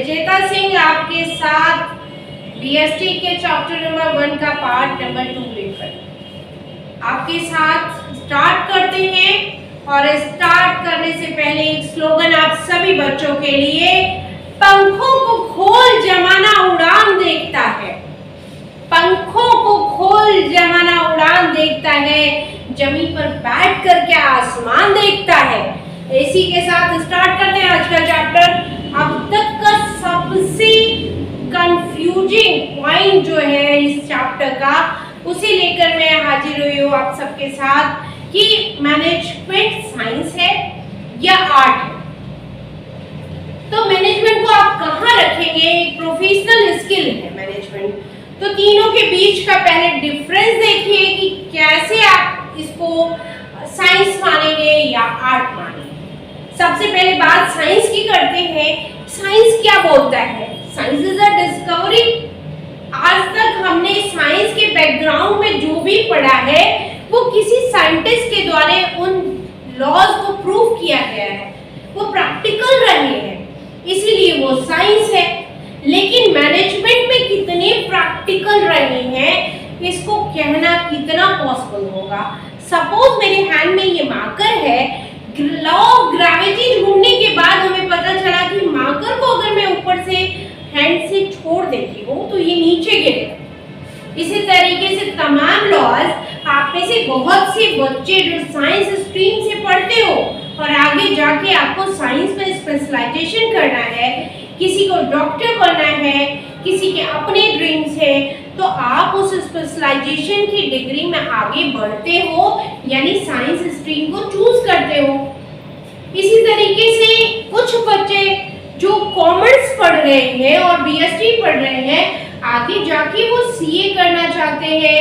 विजेता सिंह आपके साथ बीएसटी के चैप्टर नंबर 1 का पार्ट नंबर 2 लेकर आपके साथ स्टार्ट करते हैं। और स्टार्ट करने से पहले एक स्लोगन आप सभी बच्चों के लिए, पंखों को खोल जमाना उड़ान देखता है। पंखों को खोल जमाना उड़ान देखता है, जमीन पर बैठ कर क्या आसमान देखता है। इसी के साथ स्टार्ट करते हैं आज का चैप्टर। अब तक का सबसे कंफ्यूजिंग पॉइंट जो है इस चैप्टर का, उसे लेकर मैं हाजिर हुई हूँ आप सबके साथ कि मैनेजमेंट साइंस है या आर्ट है। तो मैनेजमेंट को आप कहाँ रखेंगे? एक प्रोफेशनल स्किल है मैनेजमेंट। तो तीनों के बीच का पहले डिफरेंस देखिए कि कैसे आप इसको साइंस मानेंगे या आर्ट मानेंगे। सबसे पहले बात साइंस की करते हैं। साइंस क्या बोलता है? Science is a discovery. आज तक हमने साइंस के बैकग्राउंड में जो भी पढ़ा है वो किसी साइंटिस्ट के द्वारा उन लॉज को प्रूव किया गया है, वो प्रैक्टिकल रहे हैं, इसीलिए वो साइंस है। लेकिन मैनेजमेंट में कितने प्रैक्टिकल रहे हैं, इसको कहना कितना पॉसिबल होगा। सपोज मेरे हैंड में ये मार्कर है, लॉ ऑफ ग्रेविटी ढूंढने के बाद हमें पता चला कि मार्कर को अगर मैं ऊपर से हैंड से छोड़ देती हूँ तो ये नीचे गिरेगा। इसी तरीके से तमाम लॉज आप में से बहुत से बच्चे जो साइंस स्ट्रीम से पढ़ते हो और आगे जाके आपको साइंस में स्पेशलाइजेशन करना है, किसी को डॉक्टर बनना है, किसी के अपने ड्रीम्स है, तो आप उस स्पेशलाइजेशन की डिग्री में आगे बढ़ते हो, यानी साइंस स्ट्रीम को चूज करते हो। इसी तरीके से कुछ बच्चे जो कॉमर्स पढ़ रहे हैं और बीएसटी पढ़ रहे हैं, आगे जाके वो सीए करना चाहते हैं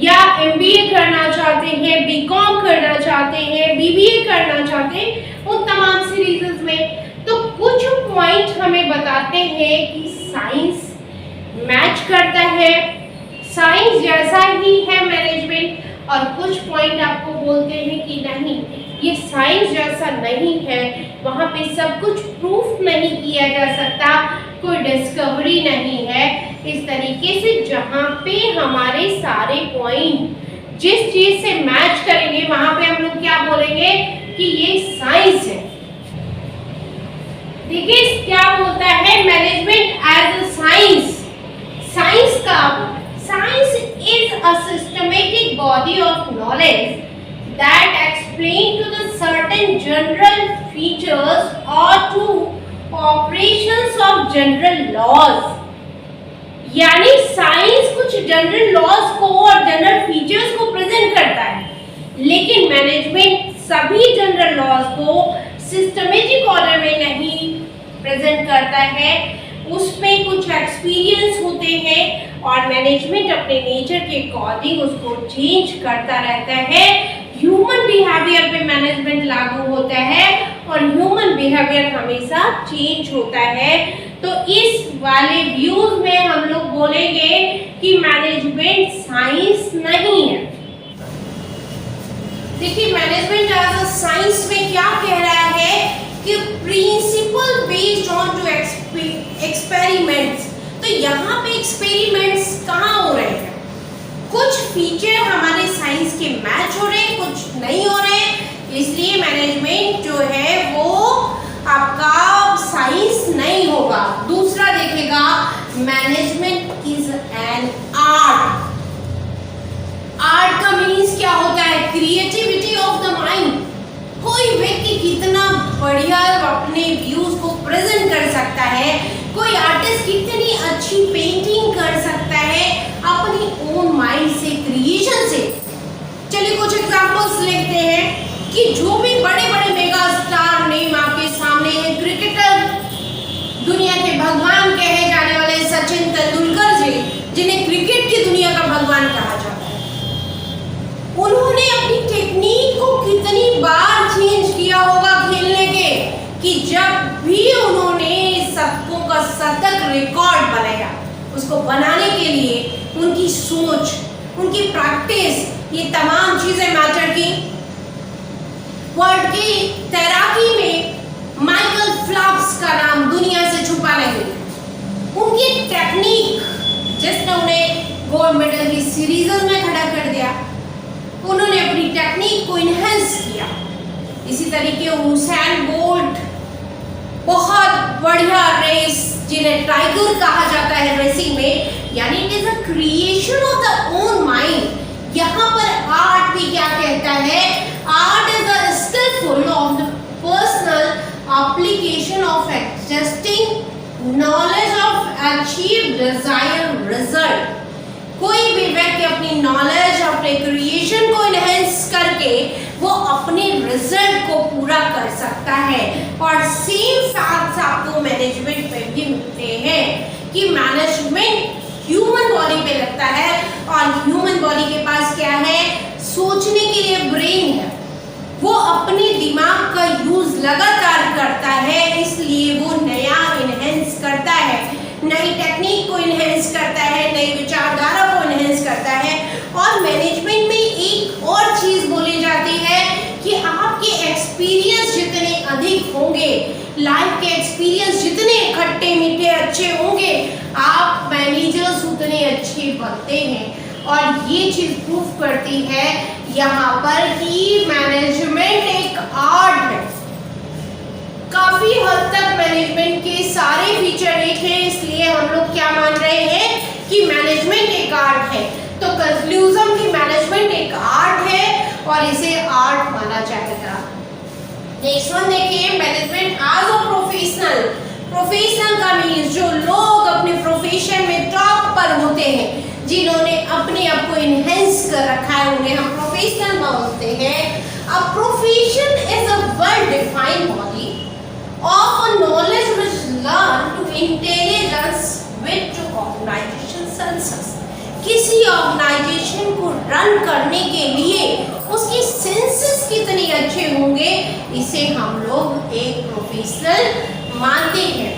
या एमबीए करना चाहते हैं, बीकॉम करना चाहते हैं, बीबीए करना चाहते हैं, उन तमाम सीरीज में। तो कुछ पॉइंट हमें बताते हैं कि साइंस मैच करता है, साइंस जैसा ही है मैनेजमेंट, और कुछ पॉइंट आपको बोलते हैं कि नहीं, ये साइंस जैसा नहीं है, वहाँ पे सब कुछ प्रूफ नहीं किया जा सकता, कोई डिस्कवरी नहीं है। इस तरीके से जहाँ पे हमारे सारे पॉइंट जिस चीज से मैच करेंगे, वहाँ पे हम लोग क्या बोलेंगे कि ये साइंस है। देखिए क्या बोलता है management as a science. Science का science is a systematic body of knowledge that explain to the certain general features or to operations of general laws। यानी साइंस कुछ जनरल लॉज को और जनरल फीचर्स को प्रेजेंट करता है, लेकिन management सभी जनरल लॉज को सिस्टमेटिक ऑर्डर में नहीं प्रेजेंट करता है, उसमें कुछ एक्सपीरियंस होते हैं और मैनेजमेंट अपने नेचर के अकॉर्डिंग उसको चेंज करता रहता है। ह्यूमन बिहेवियर पे मैनेजमेंट लागू होता है और ह्यूमन बिहेवियर हमेशा चेंज होता है। तो इस वाले व्यूज में हम लोग बोलेंगे कि मैनेजमेंट साइंस नहीं है। देखिए मैनेजमेंट एज अ साइंस में क्या कह रहा है कि प्रिंसिपल बेस्ड ऑन जो एक्सपेरिमेंट्स। तो यहाँ पे एक्सपेरिमेंट्स कहाँ हो रहे हैं? कुछ फीचर हमारे साइंस के मैच हो रहे हैं, कुछ नहीं हो रहे हैं, इसलिए मैनेजमेंट जो है वो आपका साइंस नहीं होगा। दूसरा देखेगा management is an art. Art का मीन्स क्या होता है? Creativity of the mind. कोई व्यक्ति कितना बढ़िया अपने व्यूज को प्रेजेंट कर सकता है, कोई आर्टिस्ट कितनी अच्छी पेंटिंग कर सकता है अपनी ओन माइंड से, क्रिएशन से। चलिए कुछ एग्जांपल्स लेते हैं कि जो भी बड़े बड़े मेगा स्टार नेम आपके सामने हैं, क्रिकेटर, दुनिया के भगवान कहे जाने वाले सचिन तेंदुलकर जी, जिन्हें क्रिकेट की दुनिया का भगवान कहा जाता है, उन्होंने अपनी टेक्निक को कितनी बार चेंज किया होगा खेलने के, कि जब भी उन्होंने शतकों का शतक रिकॉर्ड बनाया, उसको बनाने के लिए उनकी सोच, उनकी प्रैक्टिस, ये तमाम चीजें मैटर की। वर्ल्ड की तैराकी में माइकल फेल्प्स का नाम दुनिया से छुपा नहीं। उनकी टेक्निक जिसने उन्हें गोल्ड मेडल की सीरीज में खड़ा कर दिया, उन्होंने अपनी टेक्निक को इनहेंस किया। इसी तरीके हुसैन बोल्ट बहुत बढ़िया रेस, जिन्हें टाइगर कहा जाता है रेसिंग में, यानी it is a creation of the own mind. यहाँ पर आर्ट भी क्या कहता है, art is a skilful of the personal application of adjusting knowledge of achieve desired result. कोई भी व्यक्ति अपनी नॉलेज, अपने क्रिएशन को इनहेंस करके वो अपने रिजल्ट को पूरा कर सकता है। और सेम फैक्ट्स आपको मैनेजमेंट में भी मिलते हैं कि मैनेजमेंट ह्यूमन बॉडी पे लगता है, और ह्यूमन बॉडी के पास क्या है, सोचने के लिए ब्रेन है। वो अपने दिमाग का यूज लगातार करता है, इसलिए वो नया इनहेंस करता है, नई टेक्निक को इनहेंस करता है, नई विचारधारा को इनहेंस करता है। और मैनेजमेंट में एक और चीज बोली जाती है कि आपके एक्सपीरियंस जितने अधिक होंगे, लाइफ के एक्सपीरियंस जितने खट्टे मीठे अच्छे होंगे, आप मैनेजर्स उतने अच्छे बनते हैं। और ये चीज प्रूव करती है यहाँ पर कि मैनेजमेंट एक आर्ट है। काफी हद तक मैनेजमेंट के सारे फीचर एक है, इसलिए हम लोग क्या मान रहे हैं कि मैनेजमेंट एक आर्ट है। तो कंक्लूजन की मैनेजमेंट एक आर्ट है और इसे आर्ट माना जाएगा। नेक्स्ट वन देखिए, management as a professional. Professional का मीन्स जो लोग अपने प्रोफेशन में टॉप पर होते हैं, जिन्होंने अपने आप को इनहेंस कर रखा है, उन्हें हम प्रोफेशनल बोलते हैं। A profession is a well defined body of a knowledge which learn to intelligence with to organization senses। किसी ऑर्गेनाइजेशन को रन करने के लिए उसके सेंसेस कितने अच्छे होंगे, इसे हम लोग एक प्रोफेशनल मानते हैं।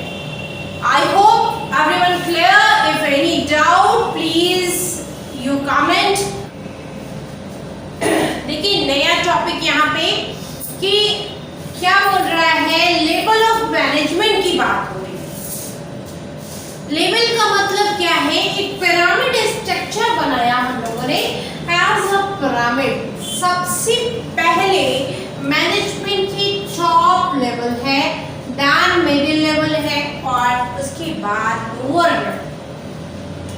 I hope everyone clear। If any doubt please you comment। देखिए नया टॉपिक यहाँ पे कि क्या बोल रहा है, लेवल ऑफ मैनेजमेंट की बात हो रही है। लेवल का मतलब क्या है, एक पिरामिड स्ट्रक्चर बनाया हम लोगों ने एज अ पिरामिड। सबसे पहले मैनेजमेंट की टॉप लेवल है, देन मिडिल लेवल है, और उसके बाद लोअर लेवल।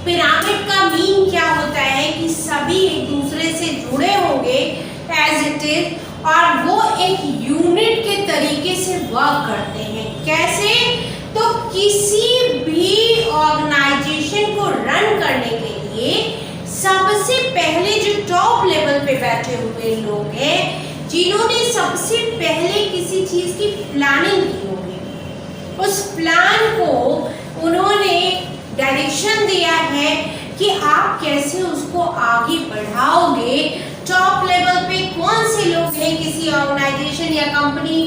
पिरामिड का मीन क्या होता है कि सभी एक दूसरे से जुड़े होंगे एज इट इज, और वो एक यूनिट के तरीके से वर्क करते हैं। कैसे, तो किसी भी ऑर्गेनाइजेशन को रन करने के लिए सबसे पहले जो टॉप लेवल पे बैठे हुए लोग हैं, जिन्होंने सबसे पहले किसी चीज की प्लानिंग की होगी, उस प्लान को उन्होंने डायरेक्शन दिया है कि आप कैसे उसको आगे बढ़ाओगे। टॉप लेवल पे कौन से लोग हैं किसी ऑर्गेनाइजेशन या कंपनी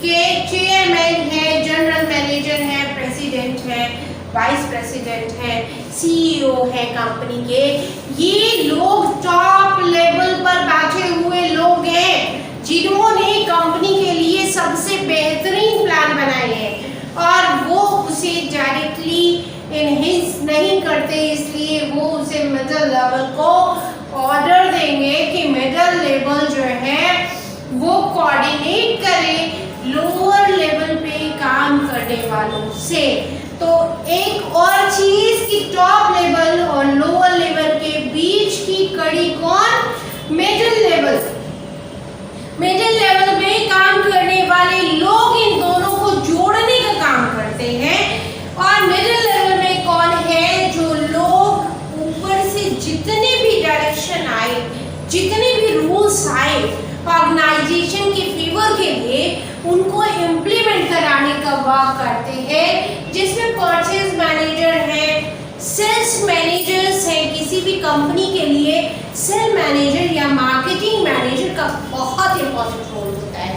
के, चेयरमैन है, जनरल मैनेजर है, प्रेसिडेंट है, वाइस प्रेसिडेंट है, सीईओ है कंपनी के। ये लोग टॉप लेवल पर बैठे हुए लोग हैं जिन्होंने कंपनी के लिए सबसे बेहतरीन प्लान बनाए हैं, और वो उसे डायरेक्टली इनहेंस नहीं करते, इसलिए वो उसे मिडिल लेवल को ऑर्डर देंगे कि मिडिल लेवल जो है वो कोऑर्डिनेट करे लोअर लेवल पे काम करने वालों से। तो एक और चीज कि टॉप लेवल और लोअर लेवल के बीच की कड़ी कौन, मिडिल लेवल। मिडिल लेवल में काम करने वाले लोग इन दोनों को जोड़ने का काम करते हैं। और मिडिल लेवल में कौन है, जो लोग ऊपर से जितने भी डायरेक्शन आए, जितने भी रूल्स आए ऑर्गेनाइजेशन के फेवर के लिए, उनको इम्प्लीमेंट कराने का वर्क करते हैं, जिसमें परचेज मैनेजर है, सेल्स मैनेजर्स हैं। किसी भी कंपनी के लिए सेल मैनेजर या मार्केटिंग मैनेजर का बहुत इंपॉर्टेंट रोल होता है,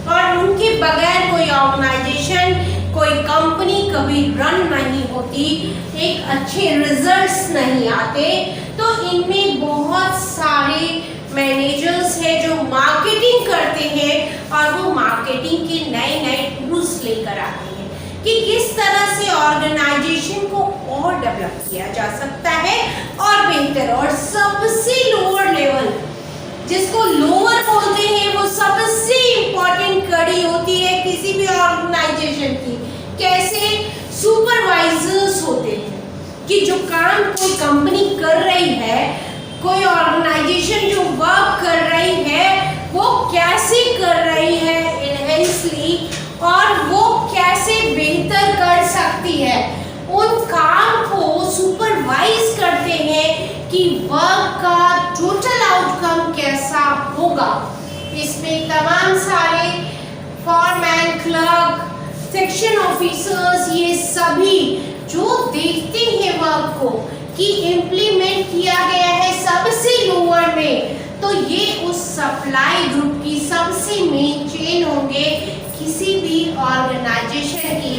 और उनके बगैर कोई ऑर्गेनाइजेशन, कोई कंपनी कभी रन नहीं होती, एक अच्छे रिजल्ट्स नहीं आते। तो इनमें बहुत सारे मैनेजर्स हैं जो मार्केटिंग करते हैं, और वो मार्केटिंग के नए नए टूल्स लेकर आते हैं कि किस तरह से ऑर्गेनाइजेशन को और डेवलप किया जा सकता है और बेहतर। और सबसे लोअर लेवल, जिसको लोअर बोलते हैं, वो सबसे इंपॉर्टेंट कड़ी होती है किसी भी ऑर्गेनाइजेशन की। कैसे? सुपरवाइजर्स होते हैं कि जो काम कोई कंपनी कर रही है, कोई ऑर्गेनाइजेशन जो वर्क कर रही है, वो कैसे कर रही है एनहेंसली, और वो कैसे बेहतर कर सकती है। उन काम को सुपरवाइज करते हैं कि वर्क का टोटल आउटकम कैसा होगा। इसमें तमाम सारे फॉरमैन, क्लर्क, सेक्शन ऑफिसर्स, ये सभी जो देखते हैं वर्क को कि इम्प्लीमेंट किया गया है सबसे लोअर में, तो ये उस सप्लाई ग्रुप की सबसे मेन चेन होंगे किसी भी ऑर्गेनाइजेशन की।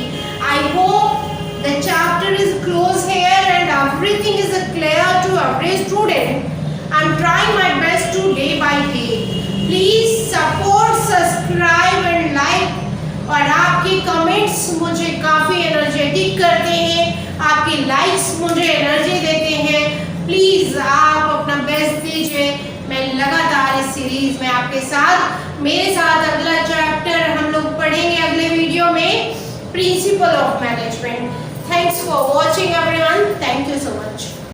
I hope the chapter is closed here and everything is clear to every student. I'm trying my best to day by day. Please support, subscribe and like. और आपके comments मुझे काफ़ी energetic करते हैं, आपके लाइक्स मुझे energy देते हैं। प्लीज़ आप अपना बेस्ट दीजिए। मैं लगातार इस सीरीज में आपके साथ, मेरे साथ अगला चैप्टर हम लोग पढ़ेंगे अगले वीडियो में, principle of management. Thanks for watching everyone. Thank you so much.